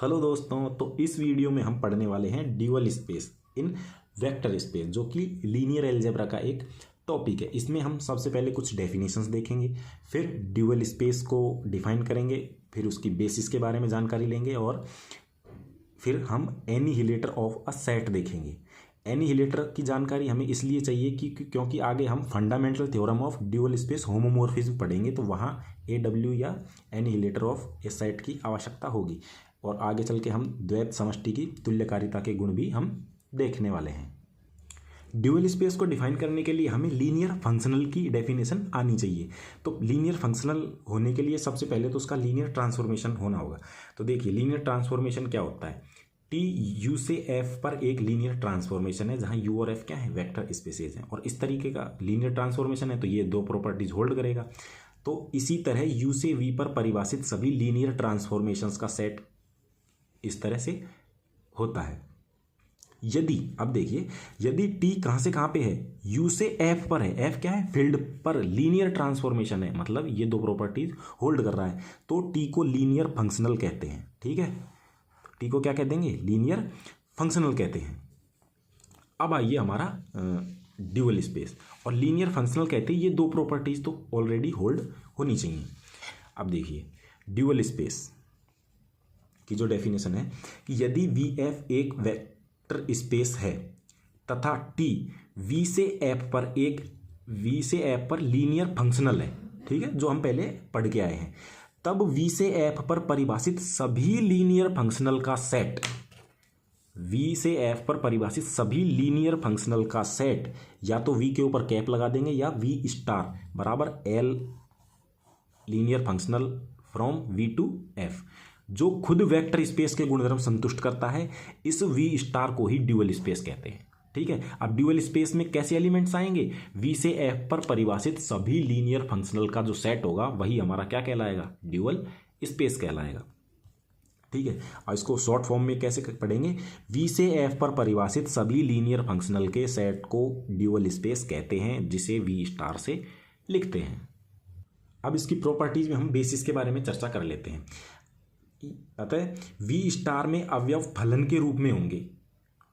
Hello दोस्तों, तो इस वीडियो में हम पढ़ने वाले हैं dual space in vector space, जो कि लीनियर अलजेब्रा का एक टॉपिक है। इसमें हम सबसे पहले कुछ डेफिनेशंस देखेंगे, फिर ड्यूअल स्पेस को डिफाइन करेंगे, फिर उसकी बेसिस के बारे में जानकारी लेंगे और फिर हम एनिहिलेटर ऑफ अ सेट देखेंगे। एनिहिलेटर की जानकारी हमें इसलिए चाहिए क्योंकि आगे हम fundamental theorem of dual space homomorphism पढ़ेंगे, तो वहाँ AW या एनिहिलेटर ऑफ ए सेट की आवश्यकता होगी और आगे चल के हम द्वैत समष्टि की तुल्यकारिता के गुण भी हम देखने वाले हैं। ड्यूअल स्पेस को डिफाइन करने के लिए हमें लीनियर फंक्शनल की डेफिनेशन आनी चाहिए। तो लीनियर फंक्शनल होने के लिए सबसे पहले तो उसका लीनियर ट्रांसफॉर्मेशन होना होगा। तो देखिए, लीनियर ट्रांसफॉर्मेशन क्या होता है। टी यू से एफ पर एक लीनियर ट्रांसफॉर्मेशन है, जहां यू और एफ क्या है, वेक्टर स्पेसेस हैं, और इस तरीके का लीनियर ट्रांसफॉर्मेशन है, तो ये दो प्रॉपर्टीज होल्ड करेगा। तो इसी तरह यू से वी पर परिभाषित सभी लीनियर ट्रांसफॉर्मेशंस का सेट इस तरह से होता है। यदि अब देखिए, यदि टी कहां से कहां पे है, यू से एफ पर है, एफ क्या है, फील्ड पर लीनियर ट्रांसफॉर्मेशन है, मतलब ये दो प्रॉपर्टीज होल्ड कर रहा है, तो टी को लीनियर फंक्शनल कहते हैं। ठीक है, टी को क्या कह देंगे, लीनियर फंक्शनल कहते हैं। अब आइए हमारा ड्यूअल स्पेस और लीनियर फंक्शनल कहते हैं, ये दो प्रॉपर्टीज तो ऑलरेडी होल्ड होनी चाहिए। अब देखिए, ड्यूअल स्पेस की जो डेफिनेशन है कि यदि वी एफ एक वेक्टर स्पेस है तथा टी वी से एफ पर लीनियर फंक्शनल है, ठीक है, जो हम पहले पढ़ के आए हैं, तब वी से एफ पर परिभाषित सभी लीनियर फंक्शनल का सेट, वी से एफ पर परिभाषित सभी लीनियर फंक्शनल का सेट, या तो वी के ऊपर कैप लगा देंगे या वी स्टार बराबर L linear functional from V to F, जो खुद वेक्टर स्पेस के गुणधर्म संतुष्ट करता है, इस वी स्टार को ही ड्यूअल स्पेस कहते हैं। ठीक है, अब ड्यूअल स्पेस में कैसे एलिमेंट्स आएंगे, वी से एफ पर परिभाषित सभी लीनियर फंक्शनल का जो सेट होगा वही हमारा क्या कहलाएगा, ड्यूअल स्पेस कहलाएगा। ठीक है, और इसको शॉर्ट फॉर्म में कैसे पढ़ेंगे, वी से एफ पर परिभाषित सभी लीनियर फंक्शनल के सेट को ड्यूअल स्पेस कहते हैं, जिसे वी स्टार से लिखते हैं। अब इसकी प्रॉपर्टीज में हम बेसिस के बारे में चर्चा कर लेते हैं। अतः वी स्टार में अवयव फलन के रूप में होंगे।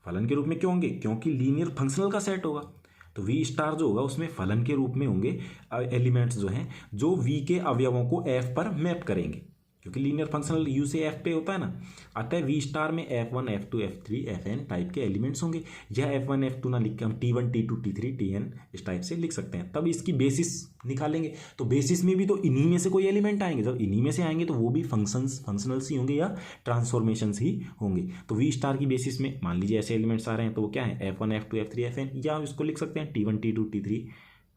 फलन के रूप में क्यों होंगे, क्योंकि लीनियर फंक्शनल का सेट होगा, तो वी स्टार जो होगा उसमें फलन के रूप में होंगे एलिमेंट्स जो हैं, जो वी के अवयवों को एफ पर मैप करेंगे, क्योंकि लीनियर फंक्शनल यू से एफ पे होता है ना। अतः वी स्टार में F1 F2 F3 Fn type के एलिमेंट्स होंगे। यह F1 F2 ना लिख के हम T1 T2 T3 Tn इस टाइप से लिख सकते हैं। तब इसकी बेसिस निकालेंगे, तो बेसिस में भी तो इन्हीं में से कोई एलिमेंट आएंगे। जब इन्हीं में से आएंगे तो वो भी फंक्शनल्स ही होंगे या ट्रांसफॉर्मेशंस ही होंगे। तो वी स्टार की बेसिस में मान लीजिए ऐसे एलिमेंट्स आ रहे हैं, तो वो क्या है, F1 F2 F3 Fn, या हम इसको लिख सकते हैं T1 T2 T3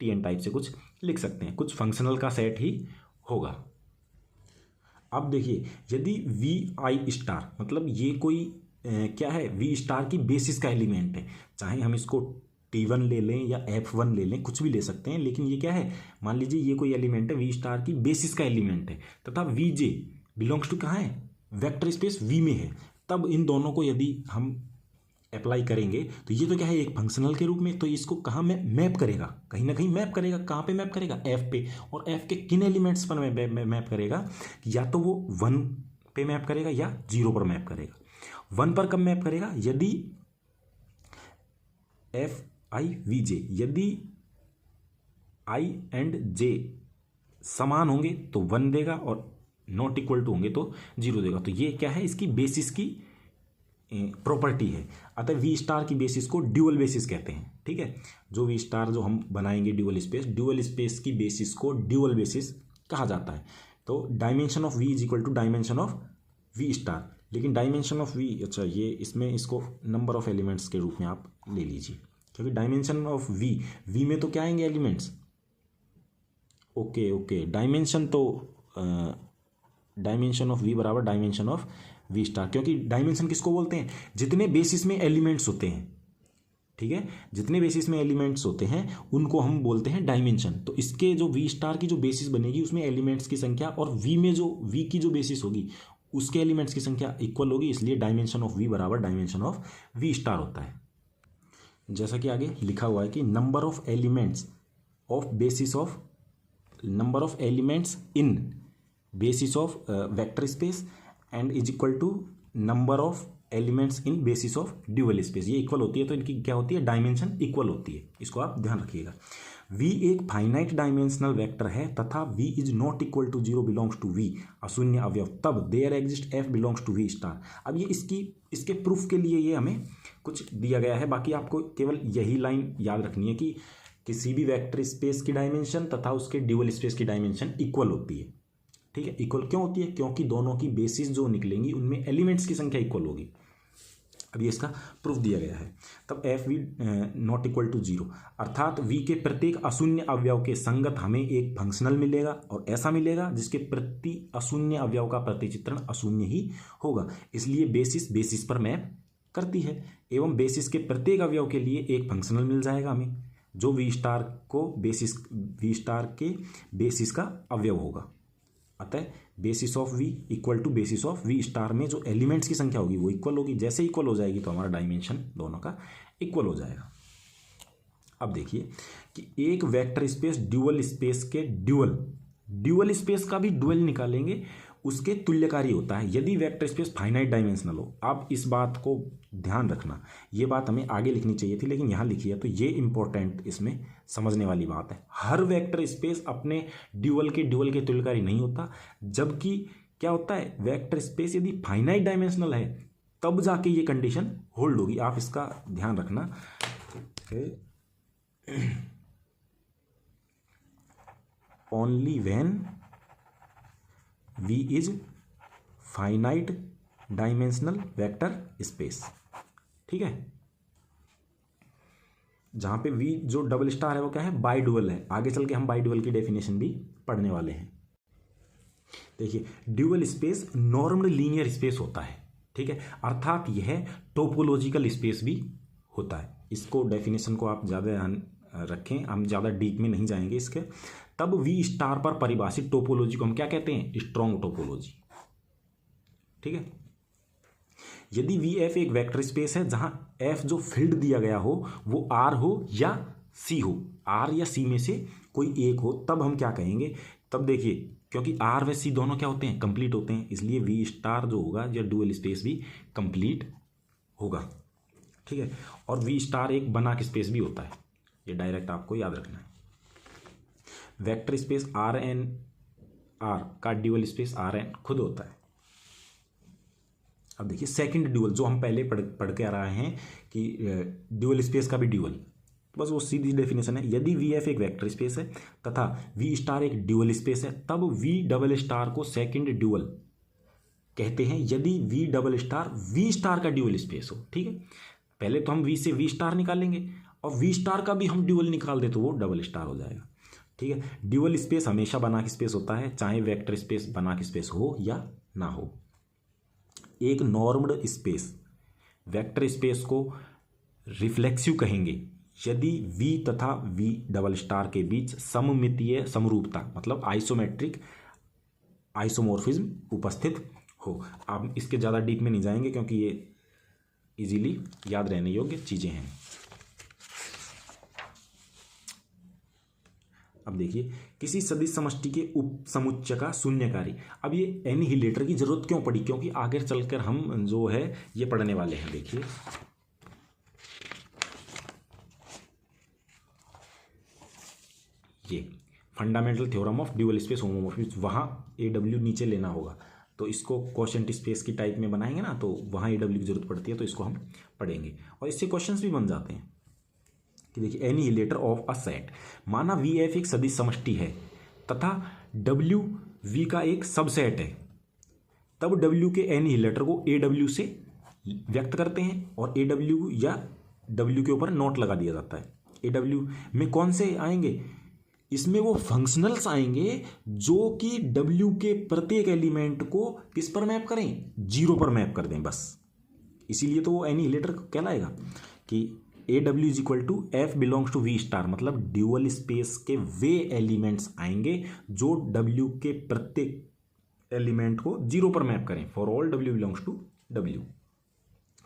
Tn type से कुछ लिख सकते हैं, कुछ फंक्शनल का सेट ही होगा। अब देखिए, यदि वी आई स्टार, मतलब ये कोई क्या है, वी स्टार की बेसिस का एलिमेंट है, चाहे हम इसको T1 ले लें या F1 ले लें, कुछ भी ले सकते हैं, लेकिन ये क्या है, मान लीजिए ये कोई एलिमेंट है, वी स्टार की बेसिस का एलिमेंट है, तथा वी जे बिलोंग्स टू कहाँ है, वेक्टर स्पेस वी में है, तब इन दोनों को यदि हम अप्लाई करेंगे तो ये तो क्या है, एक फंक्शनल के रूप में, तो इसको कहाँ में मैप करेगा, कहीं ना कहीं मैप करेगा। कहाँ पे मैप करेगा, एफ पे, और एफ के किन एलिमेंट्स पर मैप करेगा, या तो वो 1 पे मैप करेगा या 0 पर मैप करेगा। 1 पर कब मैप करेगा, यदि एफ आई वी जे, यदि आई एंड जे समान होंगे तो 1 देगा और नॉट इक्वल टू होंगे तो 0 देगा। तो ये क्या है, इसकी बेसिस की प्रॉपर्टी है। अतः वी स्टार की बेसिस को ड्यूअल बेसिस कहते हैं। ठीक है, जो वी स्टार जो हम बनाएंगे ड्यूअल स्पेस की बेसिस को ड्यूअल बेसिस कहा जाता है। तो dimension of V is equal to dimension of V star, लेकिन डायमेंशन ऑफ वी, अच्छा ये इसमें इसको नंबर ऑफ एलिमेंट्स के रूप में आप ले लीजिए, क्योंकि डायमेंशन ऑफ वी में तो क्या आएंगे एलिमेंट्स, ओके डायमेंशन, तो डायमेंशन ऑफ वी बराबर डायमेंशन ऑफ वी स्टार, क्योंकि डायमेंशन किसको बोलते हैं, जितने बेसिस में एलिमेंट्स होते हैं। ठीक है, जितने बेसिस में एलिमेंट्स होते हैं उनको हम बोलते हैं डायमेंशन। तो इसके जो वी स्टार की जो बेसिस बनेगी उसमें एलिमेंट्स की संख्या और वी की जो बेसिस होगी उसके एलिमेंट्स की संख्या इक्वल होगी, इसलिए डायमेंशन ऑफ वी बराबर डायमेंशन ऑफ वी स्टार होता है। जैसा कि आगे लिखा हुआ है कि number of elements in basis of vector space and is equal to number of elements in basis of dual space, ये इक्वल होती है तो इनकी क्या होती है, डायमेंशन इक्वल होती है, इसको आप ध्यान रखिएगा। V एक फाइनाइट डायमेंशनल वेक्टर है तथा V is not equal to 0 belongs to V, अशून्य अवयव, तब there exist F belongs to V star. अब ये इसके प्रूफ के लिए ये हमें कुछ दिया गया है, बाकी आपको केवल यही लाइन याद रखनी है कि किसी भी वेक्टर स्पेस की डायमेंशन तथा उसके ड्यूअल स्पेस की डायमेंशन इक्वल होती है। ठीक है, इक्वल क्यों होती है, क्योंकि दोनों की बेसिस जो निकलेंगी उनमें एलिमेंट्स की संख्या इक्वल होगी। अब ये इसका प्रूफ दिया गया है। तब F V not equal to 0, अर्थात वी के प्रत्येक अशून्य अवयव के संगत हमें एक फंक्शनल मिलेगा और ऐसा मिलेगा जिसके प्रति अशून्य अवयव का प्रतिचित्रण अशून्य ही होगा, इसलिए बेसिस पर मैप करती है एवं बेसिस के प्रत्येक अवयव के लिए एक फंक्शनल मिल जाएगा हमें, जो वी स्टार के बेसिस का अवयव होगा। अतः basis of V equal to basis of V star में जो एलिमेंट्स की संख्या होगी वो इक्वल होगी, जैसे इक्वल हो जाएगी तो हमारा डायमेंशन दोनों का इक्वल हो जाएगा। अब देखिए कि एक वेक्टर स्पेस ड्यूअल स्पेस के ड्यूअल स्पेस का भी ड्यूअल निकालेंगे, उसके तुल्यकारी होता है यदि वेक्टर स्पेस फाइनाइट डायमेंशनल हो। आप इस बात को ध्यान रखना, ये बात हमें आगे लिखनी चाहिए थी लेकिन यहाँ लिखी है, तो ये इंपॉर्टेंट इसमें समझने वाली बात है। हर वेक्टर स्पेस अपने ड्यूअल के तुल्यकारी नहीं होता, जबकि क्या होता है, वेक्टर स्पेस यदि फाइनाइट डायमेंशनल है तब जाके ये कंडीशन होल्ड होगी। आप इसका ध्यान रखना। Only when V is finite dimensional vector space. ठीक है, जहां पे V जो डबल स्टार है वो क्या है, बाई डुअल है। आगे चल के हम बाई डुअल की डेफिनेशन भी पढ़ने वाले हैं। देखिए, ड्यूअल स्पेस नॉर्म्ड लीनियर स्पेस होता है। ठीक है, अर्थात यह टोपोलॉजिकल स्पेस भी होता है। इसको डेफिनेशन को आप ज़्यादा ध्यान रखें, हम ज़्यादा डीप में नहीं जाएंगे इसके। तब V स्टार पर परिभाषित टोपोलॉजी को हम क्या कहते हैं, स्ट्रॉन्ग टोपोलॉजी। ठीक है, यदि VF एक वेक्टर स्पेस है जहां F जो फील्ड दिया गया हो वो R हो या C हो, R या C में से कोई एक हो, तब हम क्या कहेंगे, तब देखिए क्योंकि R व C दोनों क्या होते हैं, कंप्लीट होते हैं, इसलिए V स्टार जो होगा या ड्यूअल स्पेस भी कंप्लीट होगा। ठीक है, और V स्टार एक बनाक स्पेस भी होता है, ये डायरेक्ट आपको याद रखना है। वेक्टर स्पेस RnR का ड्यूअल स्पेस Rn खुद होता है। अब देखिए सेकंड ड्यूअल जो हम पहले पढ़ के आ रहे हैं कि ड्यूअल स्पेस का भी ड्यूअल, बस वो सीधी डेफिनेशन है। यदि VF एक वेक्टर स्पेस है तथा V स्टार एक ड्यूअल स्पेस है, तब V डबल स्टार को सेकंड ड्यूअल कहते हैं यदि V double star V star का ड्यूअल स्पेस हो। ठीक है, पहले तो हम V से V स्टार निकालेंगे और V स्टार का भी हम ड्यूअल निकाल दे तो वो डबल स्टार हो जाएगा। ठीक है, ड्यूअल स्पेस हमेशा बनाक स्पेस होता है, चाहे वेक्टर स्पेस बनाक स्पेस हो या ना हो। एक नॉर्म्ड स्पेस वेक्टर स्पेस को रिफ्लेक्सिव कहेंगे यदि V तथा V डबल स्टार के बीच सममितीय समरूपता मतलब आइसोमेट्रिक आइसोमॉर्फिज्म उपस्थित हो। आप इसके ज़्यादा डीप में नहीं जाएंगे क्योंकि ये इजीली याद रहने योग्य चीज़ें हैं। अब देखिए, किसी सदिश समष्टि के उपसमुच्चय का शून्यकारी। अब ये एनिहिलेटर की जरूरत क्यों पड़ी, क्योंकि आगे चलकर हम जो है ये पढ़ने वाले हैं। देखिए, ये fundamental theorem of dual space homomorphism, वहाँ AW नीचे लेना होगा, तो इसको क्वोशिएंट स्पेस की टाइप में बनाएंगे ना, तो वहाँ AW की जरूरत पड़ती है, तो इसको हम पढ़ेंगे और इससे क्वेश्चंस भी बन जाते हैं। कि देखिए, एनिहिलेटर ऑफ अ सेट, माना VF एक सदिश समष्टि है तथा W V का एक सबसेट है, तब W के एनिहिलेटर को AW से व्यक्त करते हैं और AW या W के ऊपर नोट लगा दिया जाता है। AW में कौन से आएंगे, इसमें वो फंक्शनल्स आएंगे जो कि W के प्रत्येक एलिमेंट को किस पर मैप करें, 0 पर मैप कर दें बस। इसीलिए तो वो एनिहिलेटर कहलाएगा कि AW is equal to F belongs to V star, मतलब ड्यूअल स्पेस के वे एलिमेंट्स आएंगे जो W के प्रत्येक एलिमेंट को 0 पर मैप करें, for all W belongs to W।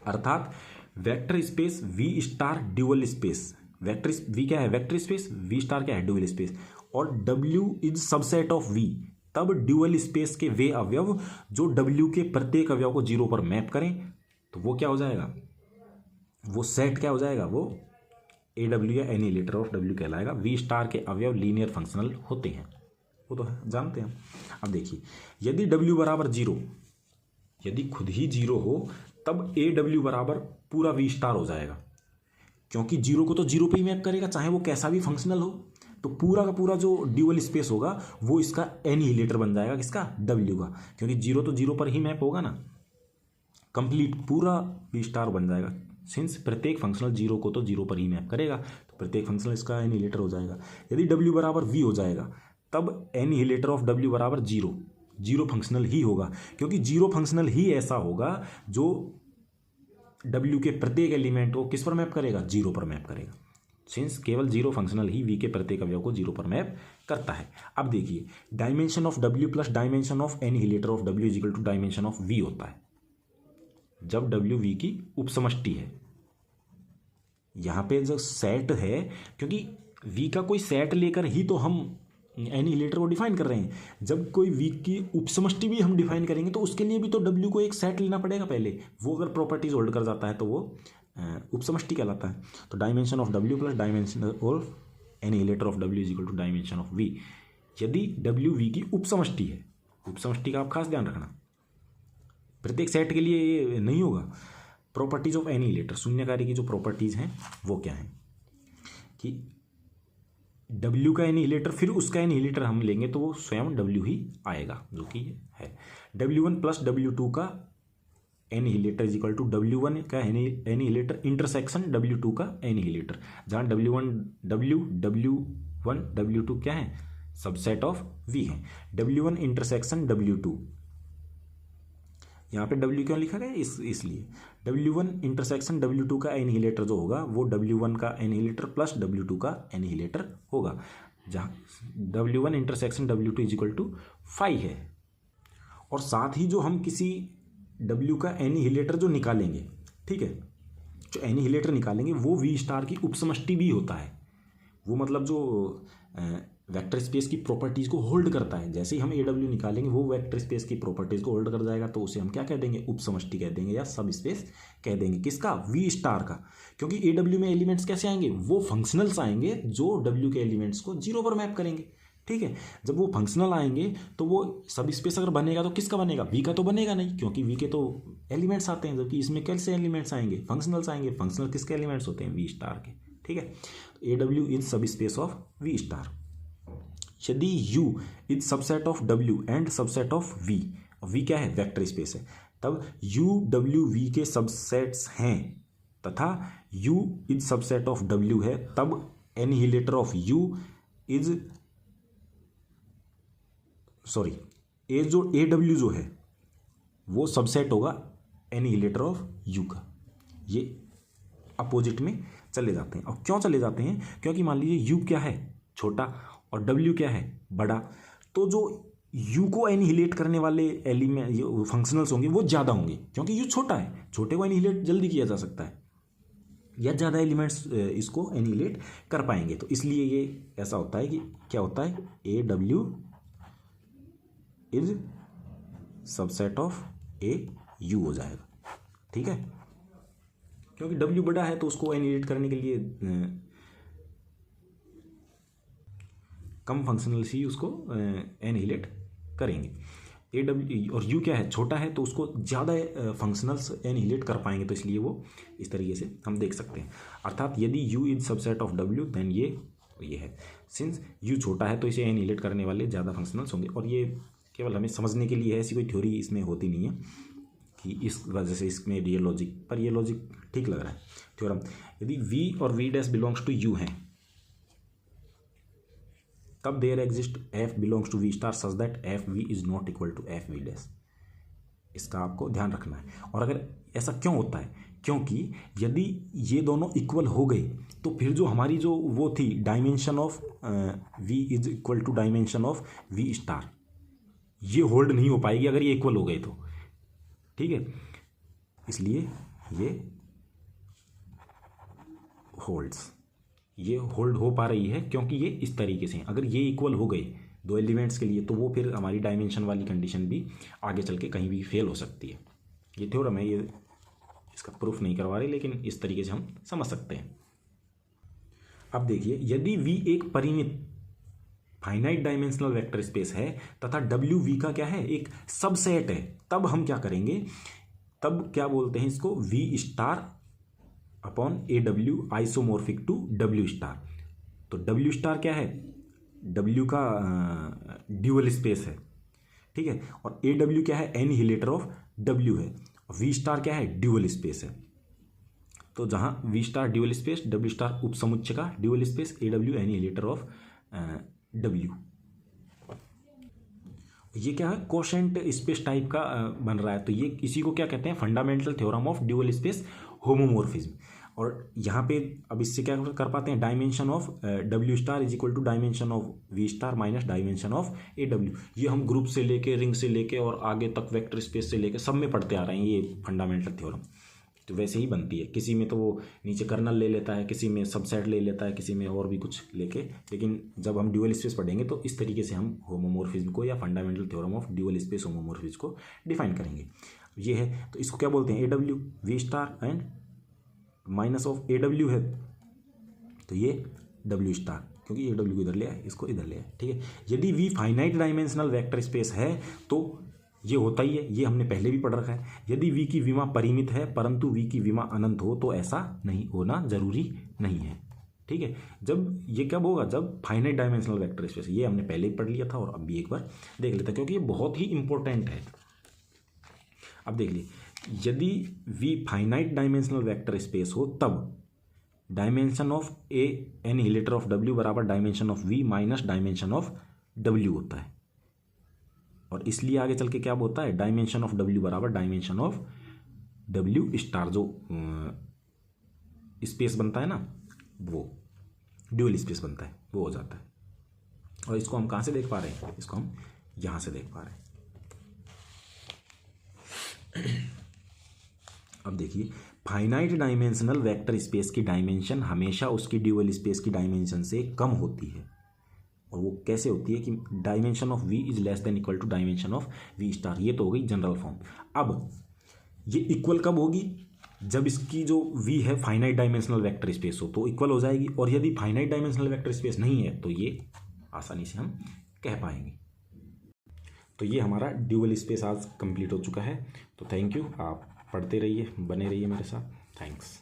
अर्थात vector space V star dual space, vector V क्या है, वेक्टर स्पेस, V स्टार क्या है, ड्यूअल स्पेस, और W is subset of V, तब ड्यूअल स्पेस के वे अवयव जो डब्ल्यू के प्रत्येक अवयव को 0 पर मैप करें, तो वो क्या हो जाएगा, वो सेट क्या हो जाएगा, वो ए डब्ल्यू या एनिहिलेटर ऑफ डब्ल्यू कहलाएगा। वी स्टार के अवयव लीनियर फंक्शनल होते हैं, वो तो जानते हैं। अब देखिए, यदि डब्ल्यू बराबर 0, यदि खुद ही 0 हो तब ए डब्ल्यू बराबर पूरा वी स्टार हो जाएगा, क्योंकि 0 को तो 0 पे ही मैप करेगा, चाहे वो कैसा भी फंक्शनल हो। तो पूरा का पूरा जो ड्यूअल स्पेस होगा वो इसका एनिहिलेटर बन जाएगा, किसका, डब्ल्यू का, क्योंकि 0 तो 0 पर ही मैप होगा ना, कंप्लीट पूरा वी स्टार बन जाएगा। सिंस प्रत्येक फंक्शनल 0 को तो 0 पर ही मैप करेगा, तो प्रत्येक फंक्शनल इसका एनिहिलेटर हो जाएगा। यदि डब्ल्यू बराबर वी हो जाएगा तब एनिहिलेटर ऑफ डब्ल्यू बराबर 0, 0 फंक्शनल ही होगा, क्योंकि 0 फंक्शनल ही ऐसा होगा जो डब्ल्यू के प्रत्येक एलिमेंट को किस पर मैप करेगा, 0 पर मैप करेगा। सिंस केवल 0 फंक्शनल ही वी के प्रत्येक अवयव को 0 पर मैप करता है। अब देखिए, dimension of W plus dimension of annihilator of W is equal to dimension of V होता है, जब डब्ल्यू वी की उपसमष्टि है। यहाँ पे जो सेट है, क्योंकि वी का कोई सेट लेकर ही तो हम एनिहिलेटर को डिफाइन कर रहे हैं, जब कोई वी की उपसमष्टि भी हम डिफाइन करेंगे तो उसके लिए भी तो डब्ल्यू को एक सेट लेना पड़ेगा पहले, वो अगर प्रॉपर्टीज होल्ड कर जाता है तो वो उपसमष्टि कहलाता है। तो dimension of W plus dimension of annihilator of W is equal to dimension of V, यदि डब्ल्यू वी की उपसमष्टि है। उपसमष्टि का आप खास ध्यान रखना, प्रत्येक सेट के लिए ये नहीं होगा। प्रॉपर्टीज ऑफ एनिहिलेटर, शून्यकारी की जो प्रॉपर्टीज हैं वो क्या है कि डब्ल्यू का एनिहिलेटर फिर उसका एनिहिलेटर हम लेंगे तो वो स्वयं डब्ल्यू ही आएगा, जो कि है W1 प्लस W2 का एनिहिलेटर इज इक्वल टू W1 का एनिहिलेटर इंटरसेक्शन W2 का एनिहिलेटर, जहाँ W1 W2 क्या है, सबसेट ऑफ V है। W1 इंटरसेक्शन W2, यहाँ पे W क्यों लिखा गया, इसलिए W1 इंटरसेक्शन W2 का एनिहिलेटर जो होगा वो W1 का एनिहिलेटर प्लस W2 का एनिहिलेटर होगा, जहाँ W1 intersection W2 is equal to 5 है। और साथ ही जो हम किसी W का एनिहिलेटर जो निकालेंगे, ठीक है, जो एनिहिलेटर निकालेंगे वो वी स्टार की उपसमष्टि भी होता है। वो मतलब जो वेक्टर स्पेस की प्रॉपर्टीज़ को होल्ड करता है, जैसे ही हम AW निकालेंगे वो वेक्टर स्पेस की प्रॉपर्टीज़ को होल्ड कर जाएगा, तो उसे हम क्या कह देंगे, उपसमष्टि कह देंगे या सब स्पेस कह देंगे। किसका, वी स्टार का, क्योंकि AW में एलिमेंट्स कैसे आएंगे, वो फंक्शनल्स आएंगे जो W के एलिमेंट्स को 0 पर मैप करेंगे। ठीक है, जब वो फंक्शनल आएंगे तो वो सब स्पेस अगर बनेगा तो किसका बनेगा, वी का तो बनेगा नहीं, क्योंकि वी के तो एलिमेंट्स आते हैं, जबकि इसमें कैसे एलिमेंट्स आएंगे, फंक्शनल्स आएंगे। फंक्शनल किसके एलिमेंट्स होते हैं, वी स्टार के। ठीक है, AW इज सब स्पेस ऑफ वी स्टार। यदि U is subset of W and subset of V, V क्या है, वेक्टर स्पेस है, तब U W V के सबसेट्स हैं तथा U is subset of W है, तब एनिहिलेटर ऑफ U इज जो AW जो है वो सबसेट होगा एनिहिलेटर ऑफ U का। ये अपोजिट में चले जाते हैं। और क्यों चले जाते हैं, क्योंकि मान लीजिए U क्या है, छोटा, और W क्या है, बड़ा, तो जो U को एनिहिलेट करने वाले एलिमेंट फंक्शनल्स होंगे वो ज़्यादा होंगे, क्योंकि U छोटा है, छोटे को एनिहिलेट जल्दी किया जा सकता है या ज़्यादा एलिमेंट्स इसको एनिहिलेट कर पाएंगे। तो इसलिए ये ऐसा होता है कि क्या होता है, AW is subset of AU हो जाएगा। ठीक है, क्योंकि W बड़ा है तो उसको एनिहिलेट करने के लिए कम फंक्शनल्स ही उसको एनिहिलेट करेंगे। AW और U क्या है, छोटा है, तो उसको ज़्यादा फंक्शनल्स एनिहिलेट कर पाएंगे, तो इसलिए वो इस तरीके से हम देख सकते हैं। अर्थात यदि U is subset of W then ये है। सिंस U छोटा है तो इसे एनिहिलेट करने वाले ज़्यादा फंक्शनल्स होंगे। और ये केवल हमें समझने के लिए है, ऐसी कोई थ्योरी इसमें होती नहीं है कि इस वजह से इसमें ये लॉजिक, पर ये लॉजिक ठीक लग रहा है थ्योरम। यदि V और V dash belongs to U हैं तब there exist F belongs to V star such that FV is not equal to FV dash. इसका आपको ध्यान रखना है। और अगर ऐसा क्यों होता है, क्योंकि यदि ये दोनों इक्वल हो गए तो फिर जो हमारी जो वो थी dimension of V is equal to dimension of V star, ये होल्ड नहीं हो पाएगी अगर ये इक्वल हो गए तो। ठीक है, इसलिए ये होल्ड्स, ये होल्ड हो पा रही है क्योंकि ये इस तरीके से, अगर ये इक्वल हो गए दो एलिमेंट्स के लिए, तो वो फिर हमारी डायमेंशन वाली कंडीशन भी आगे चल के कहीं भी फेल हो सकती है। ये थ्योरम है, ये इसका प्रूफ नहीं करवा रहे, लेकिन इस तरीके से हम समझ सकते हैं। अब देखिए, यदि V एक परिमित फाइनाइट डायमेंशनल वेक्टर स्पेस है तथा W V का क्या है, एक सबसेट है, तब हम क्या करेंगे, तब क्या बोलते हैं इसको, V star upon AW isomorphic to W star. तो W स्टार क्या है, W का ड्यूअल स्पेस है, ठीक है, और AW क्या है, एनिहिलेटर ऑफ W है, V स्टार क्या है, ड्यूअल स्पेस है। तो जहां V star dual space, W star उपसमुच्चय का dual space, AW annihilator of W। ये क्या है, कोशेंट स्पेस टाइप का बन रहा है। तो ये इसी को क्या कहते हैं, fundamental theorem of dual space homomorphism. और यहाँ पे अब इससे क्या कर पाते हैं, dimension of W star is equal to dimension of V star minus dimension of AW। ये हम ग्रुप से लेके, रिंग से लेके और आगे तक वेक्टर स्पेस से लेके सब में पढ़ते आ रहे हैं ये फंडामेंटल थ्योरम। तो वैसे ही बनती है, किसी में तो वो नीचे कर्नल ले लेता है, किसी में सबसेट ले लेता है, किसी में और भी कुछ लेके, लेकिन जब हम ड्यूअल स्पेस पढ़ेंगे तो इस तरीके से हम होमोमॉर्फिज्म को या fundamental theorem of dual space homomorphism को डिफाइन करेंगे। ये है, तो इसको क्या बोलते हैं, AW V star and minus of AW है, तो ये W स्टार, क्योंकि AW को इधर ले आए, इसको इधर ले आए, ठीक है। यदि V finite dimensional vector space है तो ये होता ही है, ये हमने पहले भी पढ़ रखा है। यदि V की विमा परिमित है परंतु V की विमा अनंत हो तो ऐसा नहीं होना जरूरी नहीं है, ठीक है। जब ये कब होगा, जब फाइनाइट डायमेंशनल वेक्टर स्पेस, ये हमने पहले ही पढ़ लिया था और अब भी एक बार देख लेते हैं, क्योंकि ये बहुत ही इंपॉर्टेंट है। अब देख लीजिए, यदि V finite dimensional vector space हो तब dimension of A annihilator of W बराबर dimension of V minus dimension of W होता है। और इसलिए आगे चल के क्या होता है, डायमेंशन ऑफ W बराबर डायमेंशन ऑफ W स्टार, जो स्पेस बनता है ना, वो ड्यूअल स्पेस बनता है, वो हो जाता है। और इसको हम कहाँ से देख पा रहे हैं, इसको हम यहाँ से देख पा रहे हैं। अब देखिए, फाइनाइट डायमेंशनल वेक्टर स्पेस की डायमेंशन हमेशा उसकी ड्यूअल स्पेस की डायमेंशन से कम होती है। और वो कैसे होती है कि dimension of V is less than equal to dimension of V star. ये तो हो गई जनरल फॉर्म। अब ये इक्वल कब होगी, जब इसकी जो V है फाइनाइट डायमेंशनल वेक्टर स्पेस हो तो इक्वल हो जाएगी, और यदि फाइनाइट डायमेंशनल वेक्टर स्पेस नहीं है तो ये आसानी से हम कह पाएंगे। तो ये हमारा ड्यूअल स्पेस आज कंप्लीट हो चुका है। तो थैंक यू, आप पढ़ते रहिए, बने रहिए मेरे साथ। थैंक्स।